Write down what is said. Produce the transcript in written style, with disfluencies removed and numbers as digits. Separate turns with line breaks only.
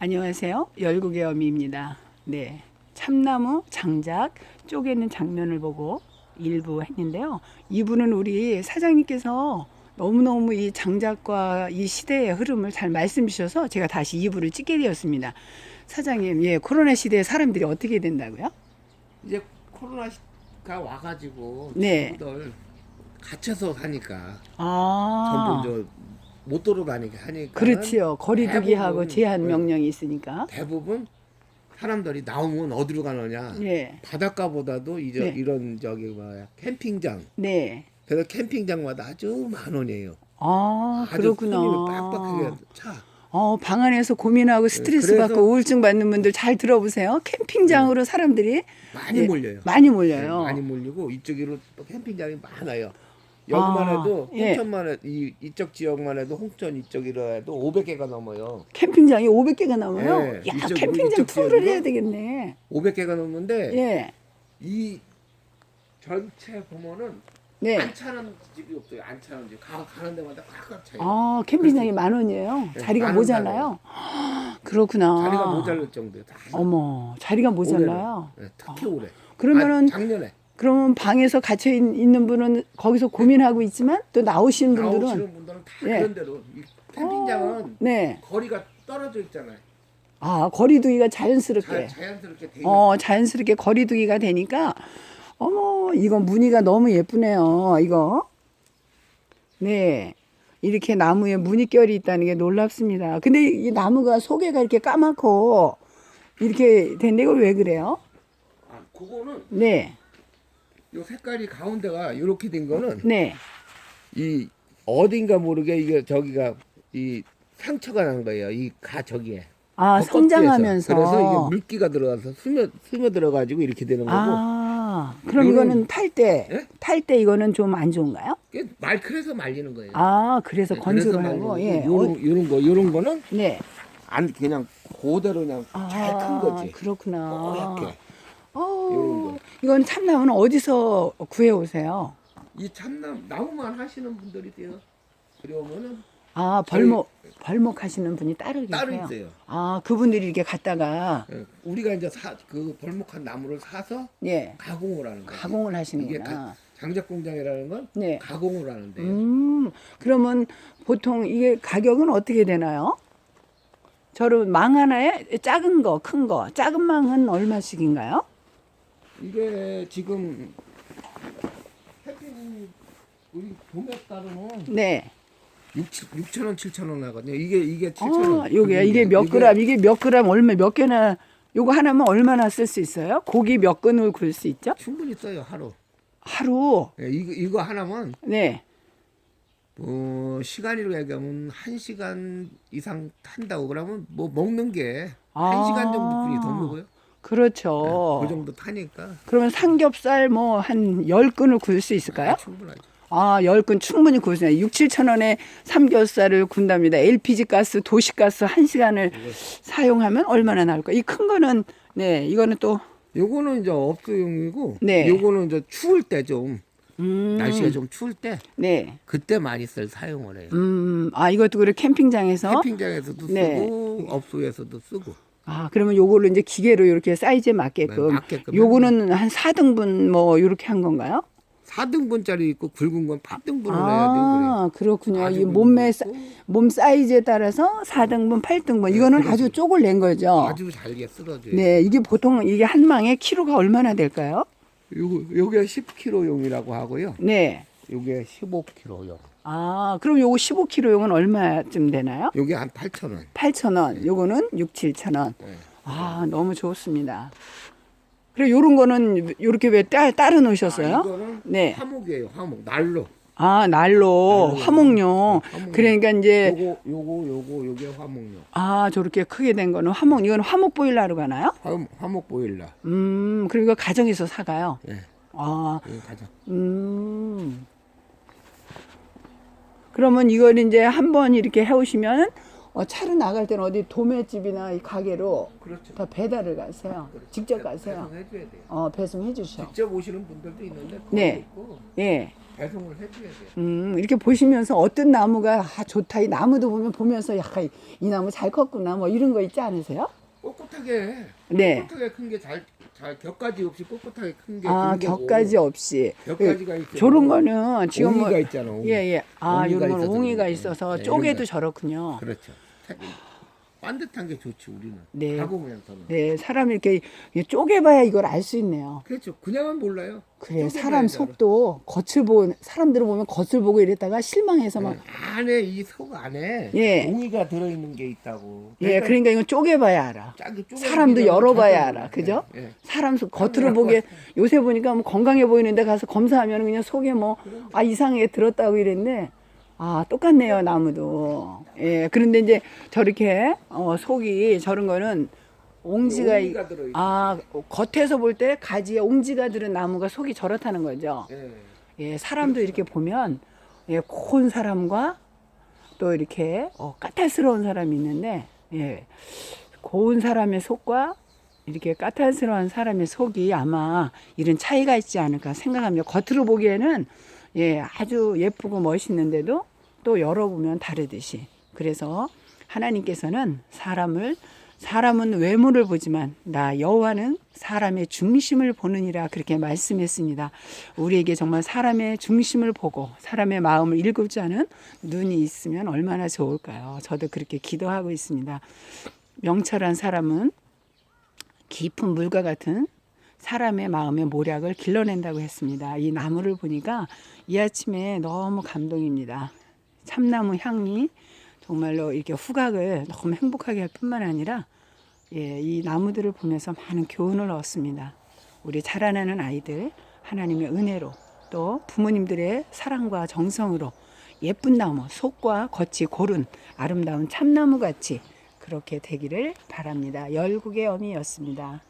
안녕하세요. 열국의 어미입니다. 네, 참나무 장작 쪼개는 장면을 보고 1부 했는데요. 2부는 우리 사장님께서 너무너무 이 장작과 이 시대의 흐름을 잘 말씀 주셔서 제가 다시 2부를 찍게 되었습니다. 사장님, 예, 코로나 시대에 사람들이 어떻게 된다고요?
이제 코로나가 와가지고
네.
친구들 갇혀서 사니까
아,
전부 못 돌아다니게 하니까
그렇지요. 거리두기 하고 제한 명령이 있으니까.
대부분 사람들이 나오면 어디로 가느냐
예,
바닷가보다도 이제
네.
이런 저기 뭐야 캠핑장.
네.
그래서 캠핑장마다 아주 만 원이에요.
아,
아주 손님이
그렇구나.
빡빡하게 차.
방 안에서 고민하고 스트레스
그래서-
받고 우울증 받는 분들 잘 들어보세요. 캠핑장으로 사람들이
많이
예,
몰려요.
많이
네,
몰려요.
많이 몰리고 이쪽으로 또 캠핑장이 많아요. 여기만
아,
해도
예.
홍천만 해도 이쪽 지역만 해도 홍천 이쪽이라 해도 500개가 넘어요.
캠핑장이 500개가 넘어요.
예,
야,
이쪽,
캠핑장
이쪽
투어를
지역으로?
해야 되겠네.
500개가 넘는데
예,
이 전체 보면은
네.
안 차는 집이 없어요. 안 차는 집. 가는 데마다 꽉꽉 차요.
아, 캠핑장이 10,000원이에요.
네,
자리가
10,000원
모자라요. 그렇구나.
자리가 모자랄 정도예요. 다.
어머, 자리가 모자라요.
올해는. 네, 특히 올해.
그러면은
작년에
그러면 방에서 갇혀 있는 분은 거기서 고민하고 있지만 또 나오시는 분들은
나오시는 분들은 다
예.
그런 대로 이 캠핑장은
네.
거리가 떨어져 있잖아요.
아, 거리두기가 자연스럽게.
자연스럽게 돼 있는
자연스럽게 거리두기가 되니까, 어머, 이거 무늬가 너무 예쁘네요, 이거. 네. 이렇게 나무에 무늬결이 있다는 게 놀랍습니다. 근데 이 나무가 속에가 이렇게 까맣고, 이렇게 된데 이거 왜 그래요?
그거는
네.
요 색깔이 가운데가 이렇게 된 거는
네.
이 어딘가 모르게 이게 저기가 이 상처가 난 거예요. 이 저기에.
아,
겉껍질에서.
성장하면서.
그래서 이게 물기가 들어가서 스며들어 가지고 이렇게 되는 거고.
아, 그럼
요런-
이거는
예?
탈 때 이거는 좀 안 좋은가요?
그래서 말리는 거예요.
아, 그래서
네,
건조를
그래서
하고,
말리는
예.
거고. 요런 거는
네.
안 그냥 그대로 그냥 잘 큰 거지.
그렇구나.
이렇게.
어,
요런 거.
이건 참나무는 어디서 구해 오세요?
이 참나무 나무만 하시는 분들이 돼요. 그러면은
아, 벌목 하시는 분이 따로 계세요?
따로 있어요.
아, 그분들이 이렇게 갔다가,
우리가 이제 그 벌목한 나무를 사서
예,
가공을 하는 거예요.
가공을
이게
하시는구나.
장작 공장이라는 건
네.
가공을 하는데요.
그러면 보통 이게 가격은 어떻게 되나요? 저런 망 하나에 작은 거, 큰 거, 작은 망은 얼마씩인가요?
이게 지금 햇빛 우리 봄에 따르면
네.
6천 원, 7천 원 나거든요. 이게 7천 원.
이게 몇 그램, 이게 몇 그램, 얼마, 몇 개나, 요거 하나면 얼마나 쓸 수 있어요? 고기 몇 근을 굴 수 있죠?
충분히 써요 하루.
하루.
예, 이거 하나면
네.
시간으로 얘기하면 1시간 이상 탄다고 그러면 뭐 먹는 게
아.
1시간 정도뿐이 더 먹어요.
그렇죠.
그 정도 타니까
그러면 삼겹살 뭐 한 10근을 굴 수 있을까요?
충분하죠.
아, 10근 충분히 굴 수 있어요. 6, 7천 원에 삼겹살을 군답니다. LPG 가스, 도시가스 1시간을 사용하면 얼마나 나올까? 이 큰 거는, 네, 이거는 또,
요거는 이제 업소용이고
네.
요거는 이제 추울 때 좀
음,
날씨가 좀 추울 때
네.
그때 많이 사용을 해요.
이것도 그래, 캠핑장에서.
캠핑장에서도
네.
쓰고 업소에서도 쓰고.
아, 그러면 요거를 이제 기계로 이렇게 사이즈에 맞게끔.
네, 맞게끔
요거는 한 4등분 뭐, 요렇게 한 건가요?
4등분짜리 있고 굵은 건 8등분을 해야 되고 그래요.
그렇군요.
아주
이 몸 사이즈에 따라서 4등분, 8등분. 이거는 아주 쪽을 낸 거죠.
아주 잘게 쓸어줘요.
네, 이게 보통 이게 한 망에 키로가 얼마나 될까요?
요게 10kg용이라고 하고요.
네.
요게 15kg용.
아, 그럼 요거 15kg용은 얼마쯤 되나요?
요게 한 8,000원.
8,000원. 요거는 6, 7,000원.
네.
아, 너무 좋습니다. 그리고 요런 거는 요렇게 왜 따로 놓으셨어요?
이거는
네.
화목이에요. 화목. 난로.
아, 난로, 화목용.
화목용.
그러니까 이제
요게 화목용.
아, 저렇게 크게 된 거는 화목. 이건 화목 보일러로 가나요?
화목 보일러.
그리고 이거 가정에서 사가요.
예.
아,
이거 가자.
그러면 이걸 이제 한번 이렇게 해오시면 차로 나갈 때는 어디 도매집이나 이 가게로
그렇죠.
다 배달을 가세요.
그렇죠.
직접 가세요.
배송해줘야 돼요.
배송해 주셔.
직접 오시는 분들도 있는데 그거
네.
있고
예.
배송을 해줘야 돼요.
이렇게 보시면서 어떤 나무가 좋다. 이 나무도 보면서 약간 이 나무 잘 컸구나. 뭐 이런 거 있지 않으세요?
꼿꼿하게
네.
꼿꼿하게 큰 게 잘 격가지 없이 꼿꼿하게 큰 게
격가지 없이.
격가지가 있어요.
저런 거는 지금
옹이가 있잖아. 옹이.
예.
옹이가
이런 건
있어서
옹이가
그래요.
있어서
네,
쪼개도
이런 거.
저렇군요.
그렇죠. 반듯한 게 좋지 우리는.
네.
가보면서는.
네, 사람이 이렇게 쪼개봐야 이걸 알 수 있네요.
그렇죠. 그냥은 몰라요.
그래,
쪼개봐야지
사람
알아.
속도 겉을 보고, 사람들을 보면 겉을 보고 이랬다가 실망해서 막,
안에 이 속 안에
예.
옹이가 들어있는 게 있다고.
그러니까 이건 쪼개봐야 알아.
짝이 쪼개지기
사람도
전에
열어봐야
절대
알아.
몰라요.
그죠?
예.
사람 속 겉으로 보기에 요새 보니까 뭐 건강해 보이는데 가서 검사하면 그냥 속에 뭐, 이상하게 들었다고 이랬네. 똑같네요, 나무도. 예, 그런데 이제 저렇게, 속이 저런 거는 옹지가,
옹이가 들어있어요.
겉에서 볼 때 가지에 옹지가 들은 나무가 속이 저렇다는 거죠.
예.
예, 사람도 이렇게 보면, 고운 사람과 또 이렇게, 까탈스러운 사람이 있는데, 고운 사람의 속과 이렇게 까탈스러운 사람의 속이 아마 이런 차이가 있지 않을까 생각합니다. 겉으로 보기에는 아주 예쁘고 멋있는데도 또 열어보면 다르듯이. 그래서 하나님께서는 사람은 외모를 보지만 나 여호와는 사람의 중심을 보느니라 그렇게 말씀했습니다. 우리에게 정말 사람의 중심을 보고 사람의 마음을 읽을 줄 아는 눈이 있으면 얼마나 좋을까요? 저도 그렇게 기도하고 있습니다. 명철한 사람은 깊은 물과 같은 사람의 마음의 모략을 길러낸다고 했습니다. 이 나무를 보니까 이 아침에 너무 감동입니다. 참나무 향이 정말로 이렇게 후각을 너무 행복하게 할 뿐만 아니라 이 나무들을 보면서 많은 교훈을 얻습니다. 우리 자라나는 아이들 하나님의 은혜로 또 부모님들의 사랑과 정성으로 예쁜 나무, 속과 겉이 고른 아름다운 참나무 같이 그렇게 되기를 바랍니다. 열국의 어미였습니다.